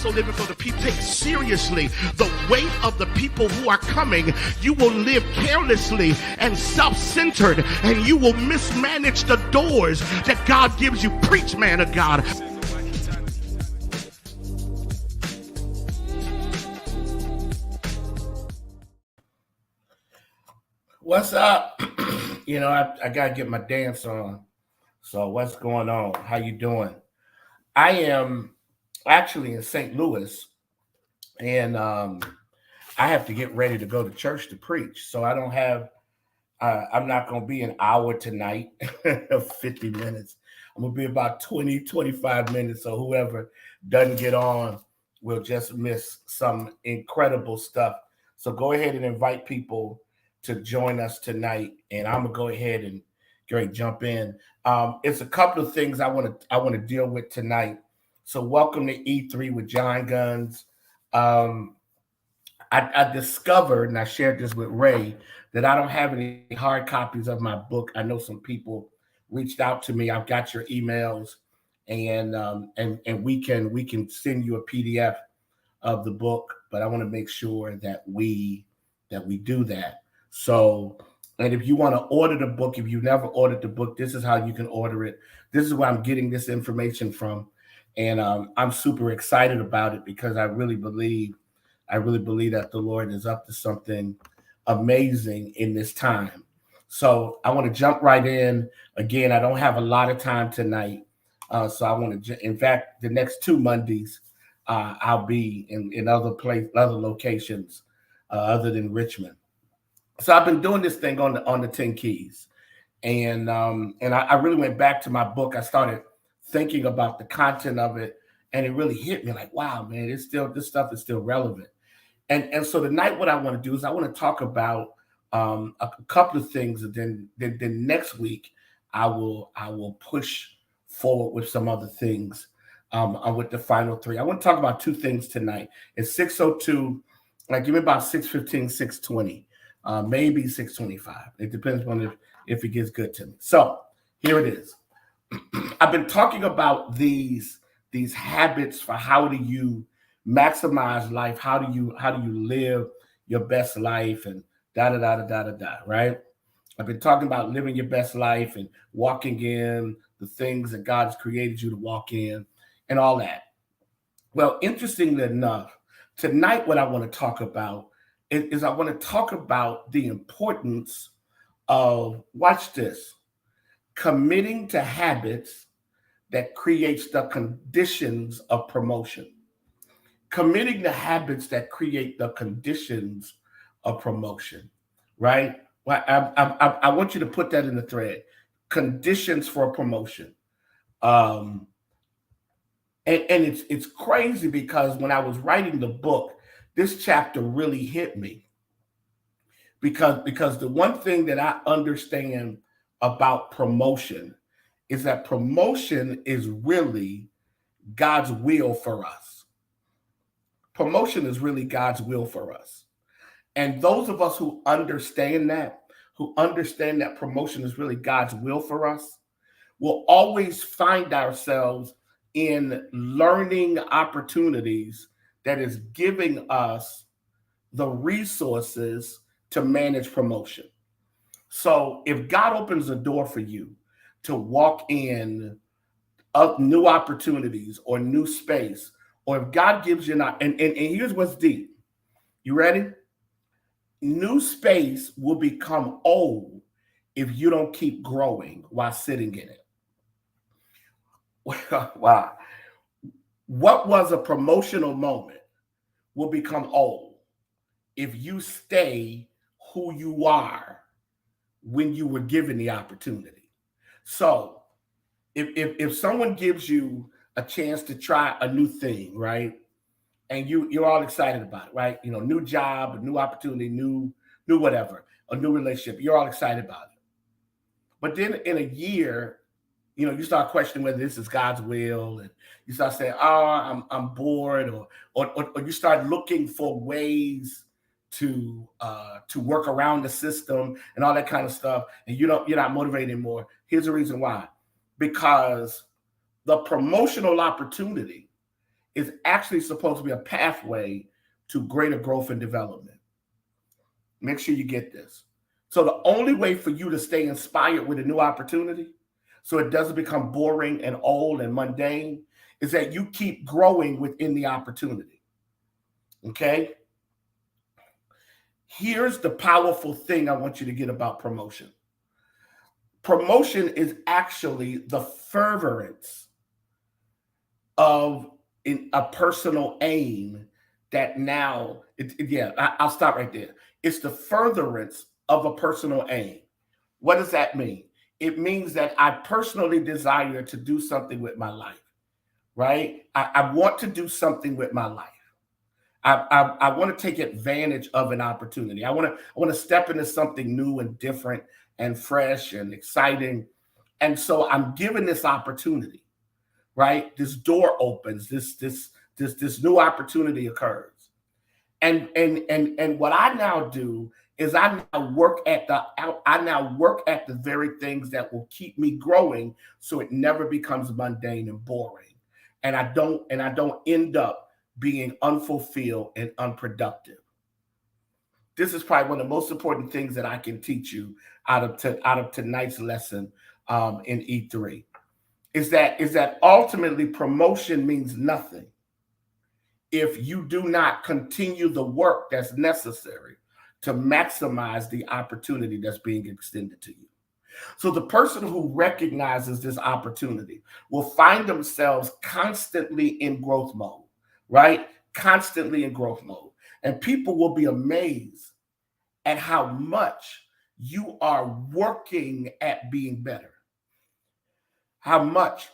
also living for the people. Take seriously the weight of the people who are coming. You will live carelessly and self-centered, and you will mismanage the doors that God gives you. Preach, man of God. What's up? I gotta get my dance on. So what's going on? How you doing? I am actually in St. Louis, and I have to get ready to go to church to preach. So I don't have. I'm not going to be an hour tonight, 50 minutes. I'm going to be about 20, 25 minutes. So whoever doesn't get on will just miss some incredible stuff. So go ahead and invite people to join us tonight. And I'm going to go ahead and jump in. It's a couple of things I want to deal with tonight. So welcome to E3 with John Guns. I discovered, and I shared this with Ray, that I don't have any hard copies of my book. I know some people reached out to me. I've got your emails, and we can send you a PDF of the book. But I want to make sure that we do that. So, and if you want to order the book, if you've never ordered the book, this is how you can order it. This is where I'm getting this information from, and I'm super excited about it because I really believe that the Lord is up to something amazing in this time. So I want to jump right in. Again, I don't have a lot of time tonight. So I want to, in fact, the next 2 Mondays, I'll be in other locations other than Richmond. So I've been doing this thing on the 10 Keys. And I really went back to my book. I started thinking about the content of it, and it really hit me like, wow, man, this stuff is still relevant. And so tonight, what I want to do is I want to talk about a couple of things, and then next week I will push forward with some other things with the final 3. I want to talk about 2 things tonight. It's 6:02. Like, give me about 6:15, 6:20, maybe 6:25. It depends on if it gets good to me. So here it is. I've been talking about these habits for how do you maximize life, how do you live your best life, and right? I've been talking about living your best life and walking in the things that God has created you to walk in and all that. Well, interestingly enough, tonight what I want to talk about is I want to talk about the importance of, watch this, committing to habits that creates the conditions of promotion. Committing to habits that create the conditions of promotion, right? Well, I want you to put that in the thread. Conditions for promotion. And it's crazy because when I was writing the book, this chapter really hit me. Because the one thing that I understand about promotion is that promotion is really God's will for us. Promotion is really God's will for us. And those of us who understand that promotion is really God's will for us, will always find ourselves in learning opportunities that is giving us the resources to manage promotion. So if God opens a door for you to walk in new opportunities or new space, or if God gives you and here's what's deep. You ready? New space will become old if you don't keep growing while sitting in it. Wow. What was a promotional moment will become old if you stay who you are when you were given the opportunity. So if someone gives you a chance to try a new thing, right? And you're all excited about it, right? New job, a new opportunity, new whatever, a new relationship. You're all excited about it. But then in a year, you start questioning whether this is God's will, and you start saying, "Oh, I'm bored," or you start looking for ways to work around the system and all that kind of stuff, and you're not motivated anymore. Here's the reason why: because the promotional opportunity is actually supposed to be a pathway to greater growth and development. Make sure you get this. So the only way for you to stay inspired with a new opportunity, so it doesn't become boring and old and mundane, is that you keep growing within the opportunity. Okay? Here's the powerful thing I want you to get about promotion. Promotion is actually the furtherance of a personal aim that now, I'll stop right there. It's the furtherance of a personal aim. What does that mean? It means that I personally desire to do something with my life, right? I want to do something with my life. I want to take advantage of an opportunity. I want to step into something new and different and fresh and exciting. And so I'm given this opportunity, right? This door opens, this new opportunity occurs. And what I now do is I now work at the very things that will keep me growing, so it never becomes mundane and boring. And I don't end up being unfulfilled and unproductive. This is probably one of the most important things that I can teach you out of tonight's lesson in E3. Is that ultimately promotion means nothing if you do not continue the work that's necessary to maximize the opportunity that's being extended to you. So the person who recognizes this opportunity will find themselves constantly in growth mode, right? Constantly in growth mode. And people will be amazed at how much you are working at being better. How much,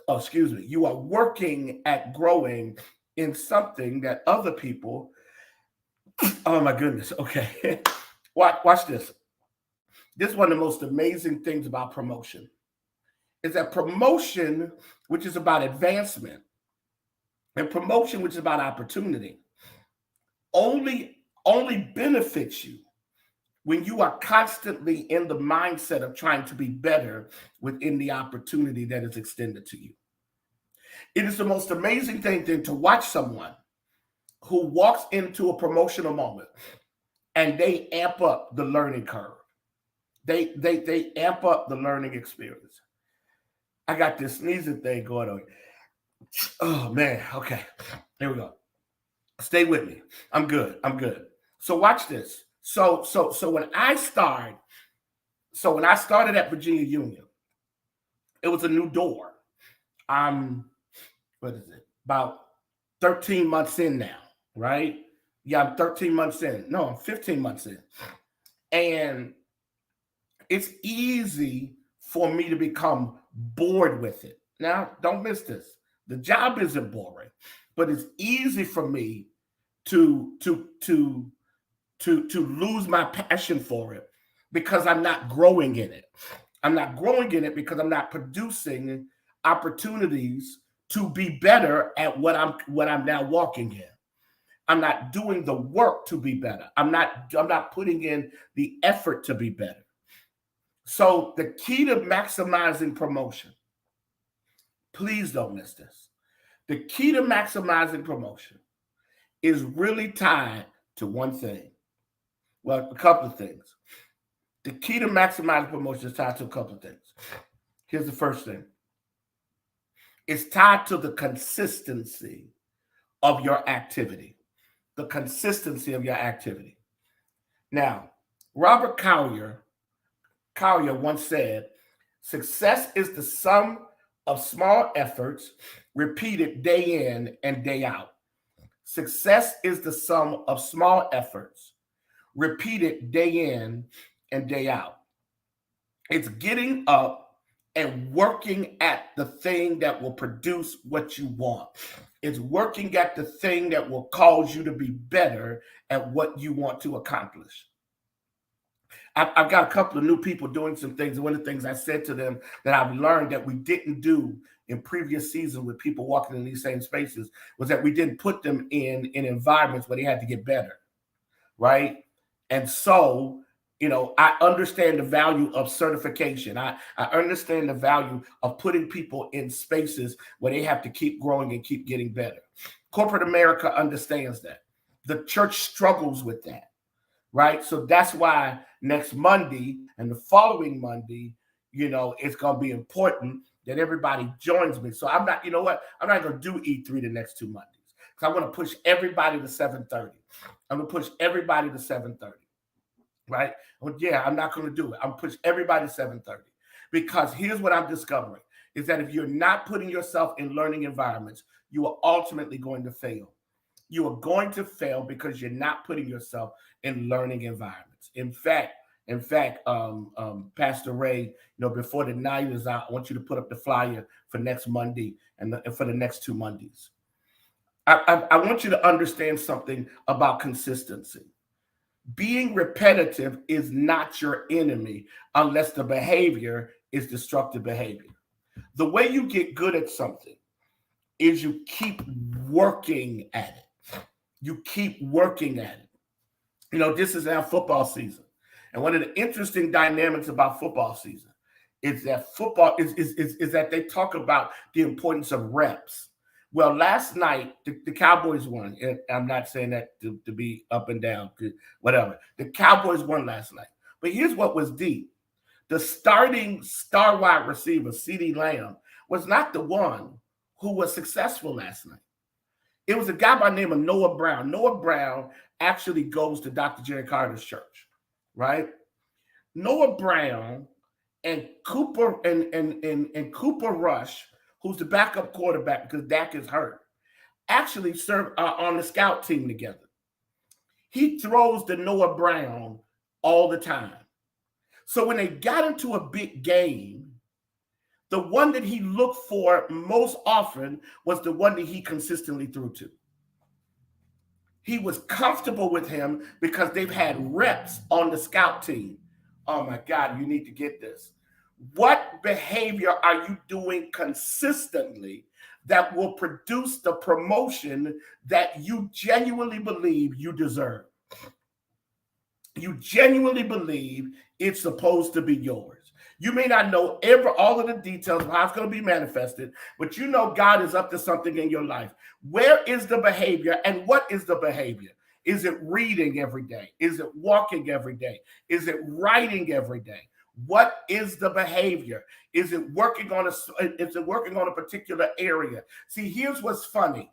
you are working at growing in something that other people, oh my goodness, okay. Watch this. This is one of the most amazing things about promotion, is that promotion, which is about advancement, and promotion, which is about opportunity, only benefits you when you are constantly in the mindset of trying to be better within the opportunity that is extended to you. It is the most amazing thing then to watch someone who walks into a promotional moment and they amp up the learning curve. They amp up the learning experience. I got this sneezing thing going on. Oh man, okay. Here we go. Stay with me. I'm good. So watch this. So when I started at Virginia Union, it was a new door. What is it? About 13 months in now, right? Yeah, I'm 13 months in. No, I'm 15 months in. And it's easy for me to become bored with it. Now, don't miss this. The job isn't boring, but it's easy for me to lose my passion for it because I'm not growing in it. I'm not growing in it because I'm not producing opportunities to be better at what I'm now walking in. I'm not doing the work to be better. I'm not putting in the effort to be better. So the key to maximizing promotion, please don't miss this. The key to maximizing promotion is really tied to one thing. Well, a couple of things. The key to maximizing promotion is tied to a couple of things. Here's the first thing. It's tied to the consistency of your activity. The consistency of your activity. Now, Robert Collier once said, success is the sum of small efforts repeated day in and day out. Success is the sum of small efforts repeated day in and day out. It's getting up and working at the thing that will produce what you want. It's working at the thing that will cause you to be better at what you want to accomplish. I've got a couple of new people doing some things. One of the things I said to them that I've learned that we didn't do in previous seasons with people walking in these same spaces was that we didn't put them in environments where they had to get better, right? And so I understand the value of certification. I understand the value of putting people in spaces where they have to keep growing and keep getting better. Corporate America understands that. The church struggles with that, right? So that's why next Monday and the following Monday, it's going to be important that everybody joins me. So I'm not, I'm not going to do E3 the next 2 Mondays. Because I want to push everybody to 7:30. I'm going to push everybody to 7:30. Right? Well, yeah, I'm not going to do it. I'm push everybody to 7:30 because here's what I'm discovering is that if you're not putting yourself in learning environments, you are ultimately going to fail. You are going to fail because you're not putting yourself in learning environments. In fact, Pastor Ray, before the night is out, I want you to put up the flyer for next Monday and for the next 2 Mondays. I want you to understand something about consistency. Being repetitive is not your enemy unless the behavior is destructive behavior. The way you get good at something is you keep working at it. You keep working at it. This is our football season. And one of the interesting dynamics about football season is that football is that they talk about the importance of reps. Well, last night, the Cowboys won. And I'm not saying that to be up and down, whatever. The Cowboys won last night. But here's what was deep. The starting star wide receiver, CeeDee Lamb, was not the one who was successful last night. It was a guy by the name of Noah Brown. Noah Brown actually goes to Dr. Jerry Carter's church, right? Noah Brown and Cooper and Cooper Rush, who's the backup quarterback because Dak is hurt, actually serve on the scout team together. He throws to Noah Brown all the time. So when they got into a big game, the one that he looked for most often was the one that he consistently threw to. He was comfortable with him because they've had reps on the scout team. Oh my God, you need to get this. What behavior are you doing consistently that will produce the promotion that you genuinely believe you deserve? You genuinely believe it's supposed to be yours. You may not know all of the details of how it's going to be manifested, but you know God is up to something in your life. Where is the behavior and what is the behavior? Is it reading every day? Is it walking every day? Is it writing every day? What is the behavior? Is it working on a particular area? See, here's what's funny.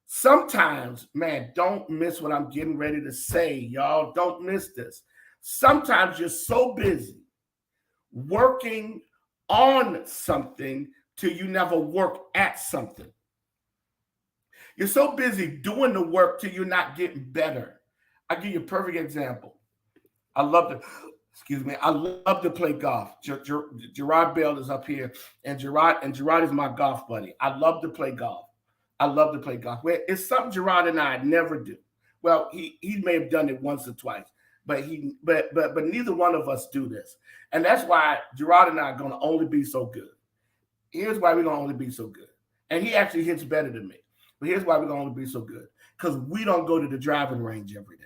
Sometimes, man, don't miss what I'm getting ready to say, y'all. Don't miss this. Sometimes you're so busy working on something till you never work at something. You're so busy doing the work till you're not getting better. I'll give you a perfect example. I love to play golf. Gerard Bell is up here, and Gerard is my golf buddy. I love to play golf. Well, it's something Gerard and I never do. Well, he may have done it once or twice, but neither one of us do this. And that's why Gerard and I are going to only be so good. Here's why we're going to only be so good. And he actually hits better than me. But here's why we're going to only be so good. Because we don't go to the driving range every day.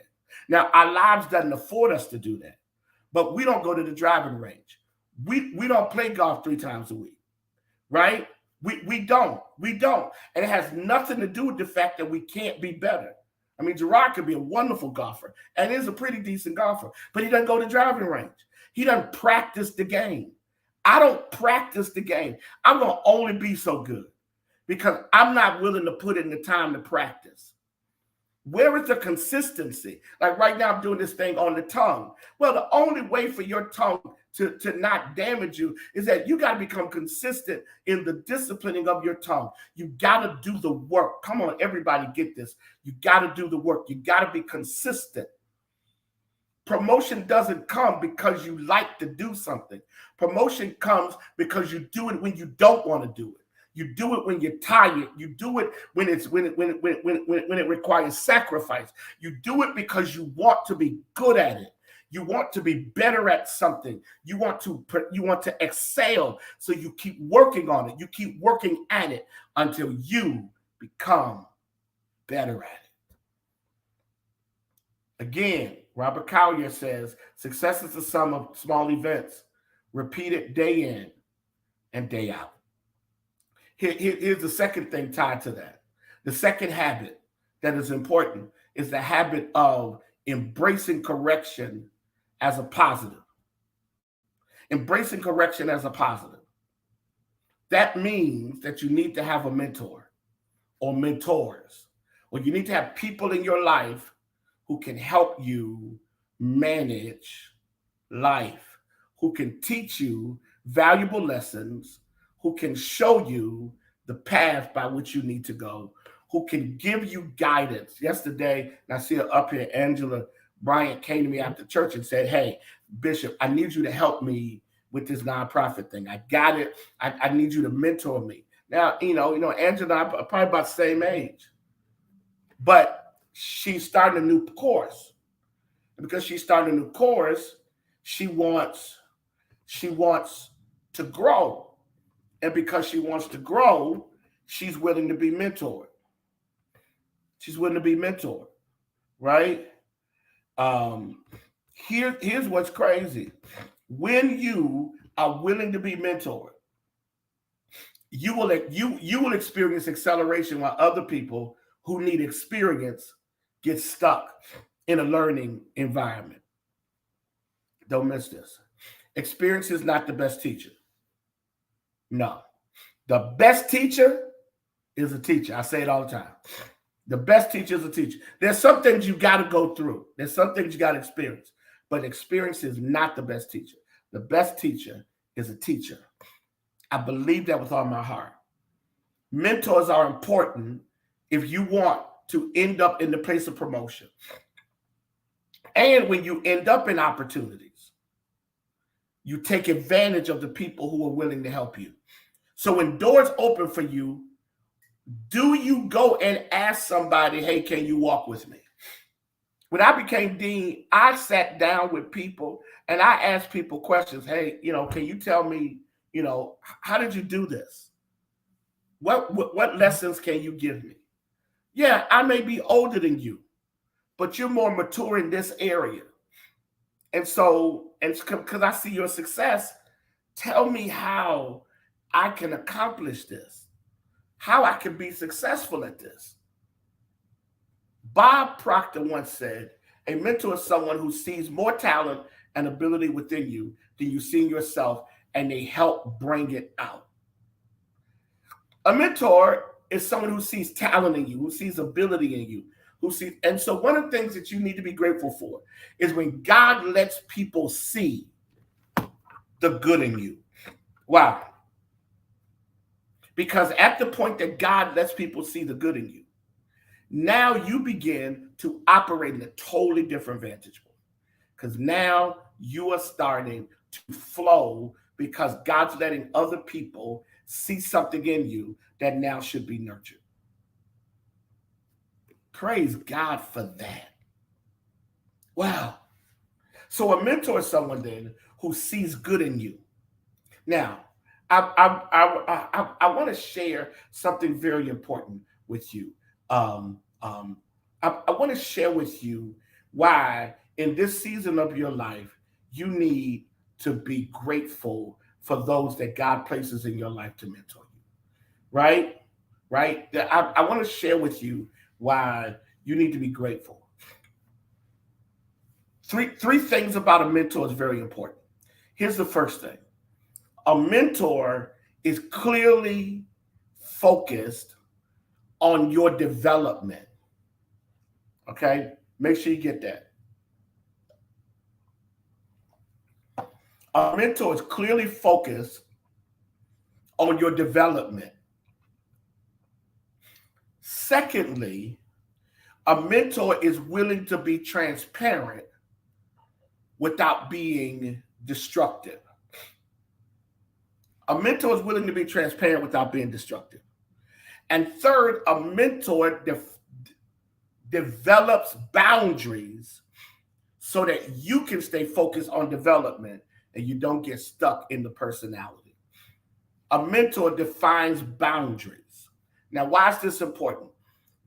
Now, our lives doesn't afford us to do that. But we don't go to the driving range. We don't play golf 3 times a week, right? We don't. And it has nothing to do with the fact that we can't be better. I mean, Gerard could be a wonderful golfer and is a pretty decent golfer, but he doesn't go to the driving range. He doesn't practice the game. I don't practice the game. I'm going to only be so good because I'm not willing to put in the time to practice. Where is the consistency? Like right now, I'm doing this thing on the tongue. Well, the only way for your tongue to not damage you is that you got to become consistent in the disciplining of your tongue. You got to do the work. Come on, everybody get this. You got to do the work. You got to be consistent. Promotion doesn't come because you like to do something. Promotion comes because you do it when you don't want to do it. You do it when you're tired. You do it when it requires sacrifice. You do it because you want to be good at it. You want to be better at something. You want to excel. So you keep working on it. You keep working at it until you become better at it. Again, Robert Collier says, success is the sum of small events, repeated day in and day out. Here's the second thing tied to that. The second habit that is important is the habit of embracing correction as a positive. Embracing correction as a positive. That means that you need to have a mentor or mentors, or you need to have people in your life who can help you manage life, who can teach you valuable lessons, who can show you the path by which you need to go, who can give you guidance. Yesterday, I see her up here, Angela Bryant came to me after church and said, hey, Bishop, I need you to help me with this nonprofit thing. I got it. I need you to mentor me. Now, Angela and I are probably about the same age, but she's starting a new course. And because she's starting a new course, she wants to grow. And because she wants to grow, she's willing to be mentored. She's willing to be mentored, right? Here's what's crazy. When you are willing to be mentored, you will experience acceleration while other people who need experience get stuck in a learning environment. Don't miss this. Experience is not the best teacher. No. The best teacher is a teacher. I say it all the time. The best teacher is a teacher. There's some things you got to go through. There's some things you got to experience. But experience is not the best teacher. The best teacher is a teacher. I believe that with all my heart. Mentors are important if you want to end up in the place of promotion. And when you end up in opportunities, you take advantage of the people who are willing to help you. So when doors open for you, do you go and ask somebody, hey, can you walk with me? When I became dean, I sat down with people and I asked people questions. Hey, can you tell me, how did you do this? What lessons can you give me? Yeah, I may be older than you, but you're more mature in this area. And so, because I see your success, tell me how I can accomplish this, how I can be successful at this. Bob Proctor once said, a mentor is someone who sees more talent and ability within you than you see in yourself, and they help bring it out. A mentor is someone who sees talent in you, who sees ability in you, and so one of the things that you need to be grateful for is when God lets people see the good in you. Wow. Because at the point that God lets people see the good in you, now you begin to operate in a totally different vantage point. Because now you are starting to flow because God's letting other people see something in you that now should be nurtured. Praise God for that. Wow. So a mentor is someone then who sees good in you. Now, I want to share something very important with you. I want to share with you why in this season of your life, you need to be grateful for those that God places in your life to mentor you, right? I want to share with you why you need to be grateful. Three things about a mentor is very important. Here's the first thing. A mentor is clearly focused on your development. Okay? Make sure you get that. A mentor is clearly focused on your development. Secondly, a mentor is willing to be transparent without being destructive. A mentor is willing to be transparent without being destructive. And third, a mentor develops boundaries so that you can stay focused on development and you don't get stuck in the personality. A mentor defines boundaries. Now, why is this important?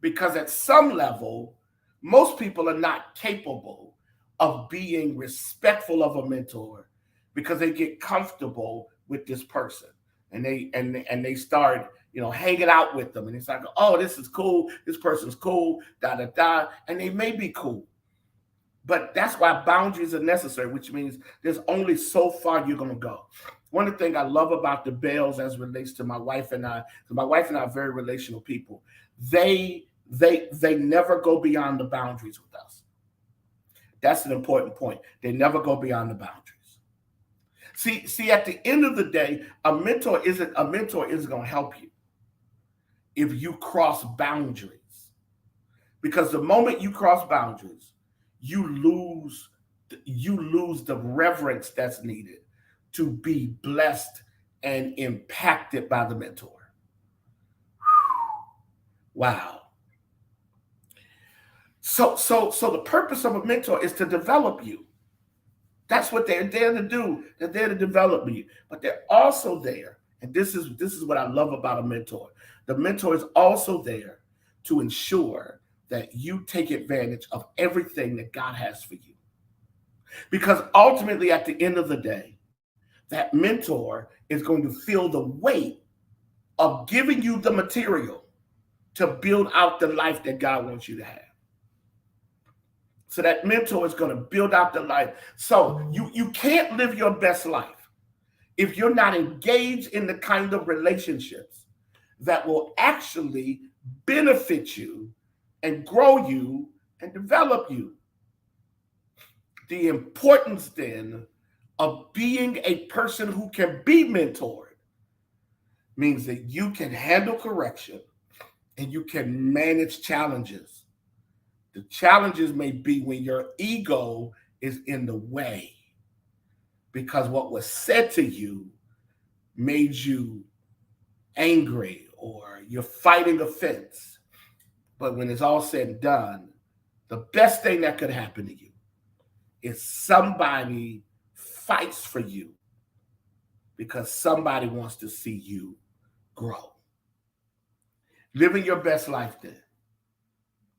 Because at some level, most people are not capable of being respectful of a mentor because they get comfortable with this person and they start, hanging out with them, and it's like, oh, this is cool, this person's cool, da da da, and they may be cool. But that's why boundaries are necessary, which means there's only so far you're going to go. One of the things I love about the Bells as relates to my wife and I, because my wife and I are very relational people, they never go beyond the boundaries with us. That's an important point. They never go beyond the boundaries. See, at the end of the day, a mentor isn't going to help you if you cross boundaries. Because the moment you cross boundaries, you lose the reverence that's needed to be blessed and impacted by the mentor. Wow. So the purpose of a mentor is to develop you. That's what they're there to do. They're there to develop you. But they're also there, and this is what I love about a mentor. The mentor is also there to ensure that you take advantage of everything that God has for you. Because ultimately, at the end of the day, that mentor is going to feel the weight of giving you the material to build out the life that God wants you to have. So that mentor is going to build out the life. So you can't live your best life if you're not engaged in the kind of relationships that will actually benefit you and grow you and develop you. The importance then of being a person who can be mentored means that you can handle correction and you can manage challenges. The challenges may be when your ego is in the way because what was said to you made you angry or you're fighting offense. But when it's all said and done, the best thing that could happen to you is somebody fights for you because somebody wants to see you grow. Living your best life then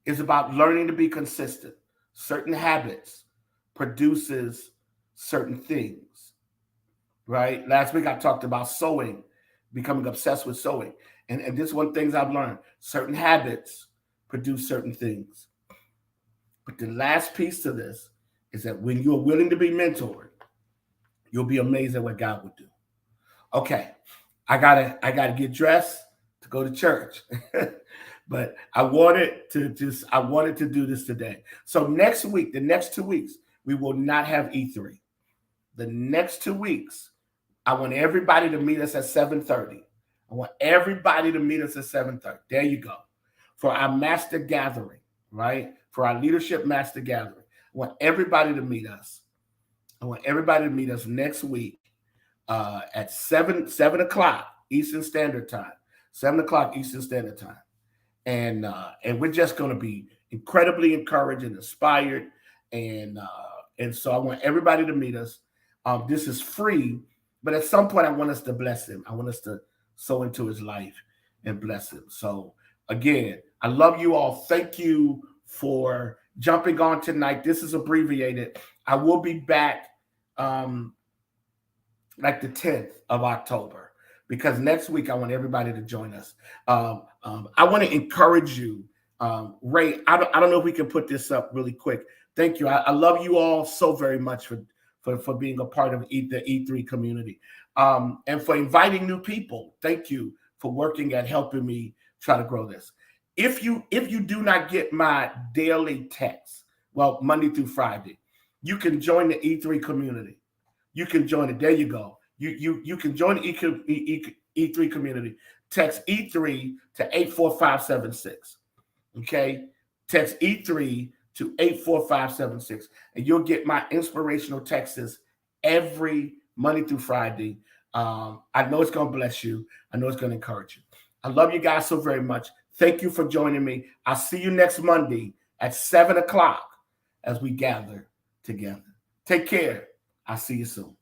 is about learning to be consistent. Certain habits produces certain things, right? Last week I talked about sewing, becoming obsessed with sewing. And this is one of the things I've learned. Certain habits produce certain things. But the last piece to this is that when you're willing to be mentored, you'll be amazed at what God would do. Okay, I gotta get dressed to go to church. But I wanted to do this today. So next week, the next 2 weeks, we will not have E3. The next 2 weeks, I want everybody to meet us at 7:30. I want everybody to meet us at 7:30. There you go. For our master gathering, right? For our leadership master gathering. I want everybody to meet us. I want everybody to meet us next week at 7 o'clock Eastern Standard Time. 7 o'clock Eastern Standard Time. And we're just going to be incredibly encouraged and inspired. And so I want everybody to meet us. This is free, but at some point I want us to bless him. I want us to sow into his life and bless him. So again, I love you all. Thank you for jumping on tonight. This is abbreviated. I will be back like the 10th of October. Because next week I want everybody to join us. I want to encourage you, Ray. I don't know if we can put this up really quick. Thank you. I love you all so very much for being a part of the E3 community and for inviting new people. Thank you for working at helping me try to grow this. If you do not get my daily text, well, Monday through Friday, you can join the E3 community. You can join it. There you go. You can join the E3 community. Text E3 to 84576. Okay? Text E3 to 84576. And you'll get my inspirational texts every Monday through Friday. I know it's going to bless you. I know it's going to encourage you. I love you guys so very much. Thank you for joining me. I'll see you next Monday at 7 o'clock as we gather together. Take care. I'll see you soon.